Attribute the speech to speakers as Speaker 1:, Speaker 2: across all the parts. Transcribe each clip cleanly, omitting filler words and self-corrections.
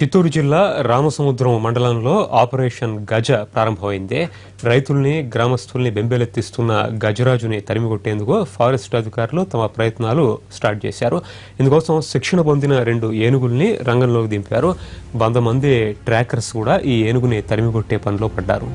Speaker 1: చిత్తూరు జిల్లా రామసముద్రం మండలంలో ఆపరేషన్ గజ ప్రారంభమైంది. రైతుల్ని, గ్రామస్తుల్ని బెంబేలెత్తిస్తున్న గజరాజుని తరిమికొట్టేందుకు ఫారెస్ట్ అధికారులు తమ ప్రయత్నాలు స్టార్ట్ చేశారు. ఇందుకోసం శిక్షణ పొందిన 2 ఏనుగుల్ని రంగంలోకి దింపారు. 100 మంది ట్రాకర్స్ కూడా ఈ ఏనుగుని తరిమికొట్టే పనిలో పడ్డారు.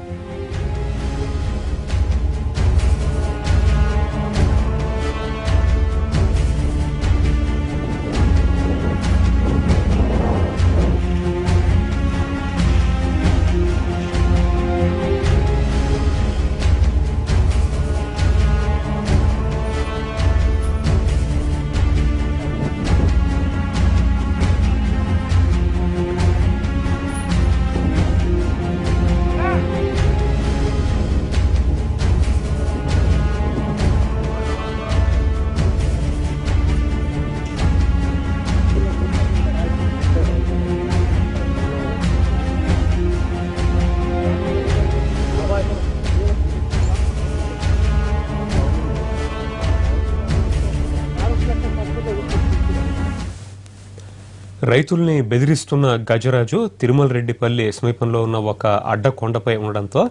Speaker 1: రైతుల్ని బెదిరిస్తున్న గజరాజు తిరుమల రెడ్డిపల్లి సమీపంలో ఉన్న ఒక అడ్డ కొండపై ఉండడంతో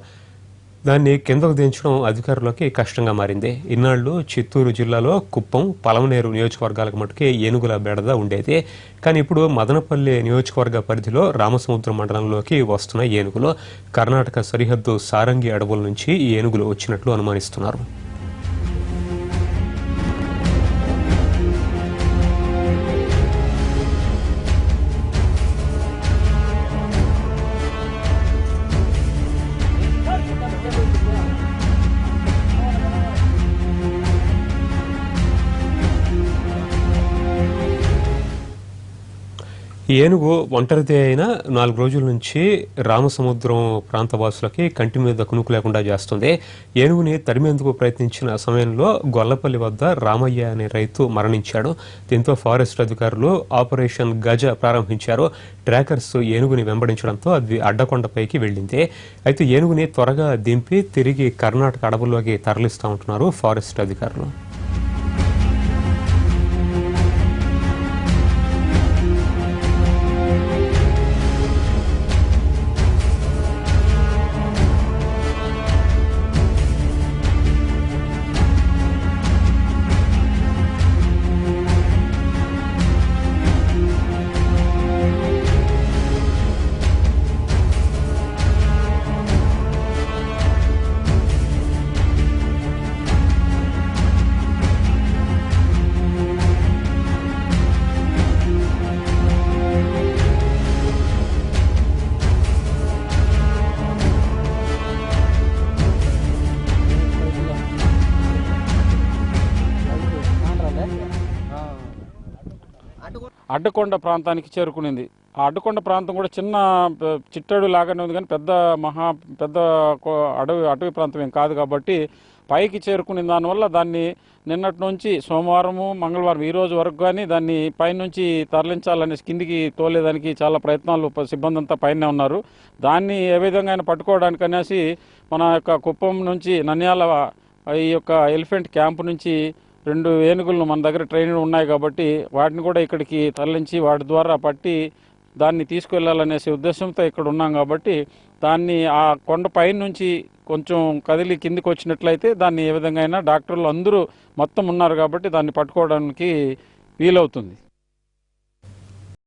Speaker 1: దాన్ని కిందకు దించడం అధికారులకి కష్టంగా మారింది. ఇన్నాళ్లు చిత్తూరు జిల్లాలో కుప్పం, పలమనేరు నియోజకవర్గాలకు మటుకే ఏనుగుల బెడద ఉండేది. కానీ ఇప్పుడు మదనపల్లి నియోజకవర్గ పరిధిలో రామసముద్రం మండలంలోకి వస్తున్న ఏనుగులు కర్ణాటక సరిహద్దు సారంగి అడవుల నుంచి ఈ ఏనుగులు వచ్చినట్లు అనుమానిస్తున్నారు. ఈ ఏనుగు ఒంటరిదే అయినా 4 రోజుల నుంచి రామసముద్రం ప్రాంతవాసులకి కంటి మీద కునుకు లేకుండా చేస్తుంది. ఏనుగుని తరిమేందుకు ప్రయత్నించిన సమయంలో గొల్లపల్లి వద్ద రామయ్య అనే రైతు మరణించాడు. దీంతో ఫారెస్ట్ అధికారులు ఆపరేషన్ గజ ప్రారంభించారు. ట్రాకర్స్ ఏనుగుని వెంబడించడంతో అది అడ్డకొండపైకి వెళ్ళింది. అయితే ఏనుగుని త్వరగా దింపి తిరిగి కర్ణాటక అడవుల్లోకి తరలిస్తూ ఉంటున్నారు ఫారెస్ట్ అధికారులు.
Speaker 2: అడ్డకొండ ప్రాంతానికి చేరుకునింది. ఆ అడ్డకొండ ప్రాంతం కూడా చిన్న చిట్టడు లాగానే ఉంది, కానీ పెద్ద అటవీ ప్రాంతం ఏం కాదు. కాబట్టి పైకి చేరుకునే దానివల్ల దాన్ని నిన్నటి నుంచి సోమవారము, మంగళవారం ఈ రోజు వరకు కానీ దాన్ని పైనుంచి తరలించాలని కిందికి తోలేదానికి చాలా ప్రయత్నాలు సిబ్బంది అంతా పైనే ఉన్నారు. దాన్ని ఏ విధంగా పట్టుకోవడానికి అనేసి మన యొక్క కుప్పం నుంచి నంద్యాల ఈ యొక్క ఎలిఫెంట్ క్యాంపు నుంచి 2 ఏనుగులను మన దగ్గర ట్రైనింగ్ ఉన్నాయి కాబట్టి వాటిని కూడా ఇక్కడికి తరలించి వాటి ద్వారా పట్టి దాన్ని తీసుకువెళ్ళాలనేసి ఉద్దేశంతో ఇక్కడ ఉన్నాం. కాబట్టి దాన్ని ఆ కొండ పై నుంచి కొంచెం కదిలి కిందికి వచ్చినట్లయితే దాన్ని ఏ విధంగా అయినా డాక్టర్లు అందరూ మొత్తం ఉన్నారు కాబట్టి దాన్ని పట్టుకోవడానికి వీలవుతుంది.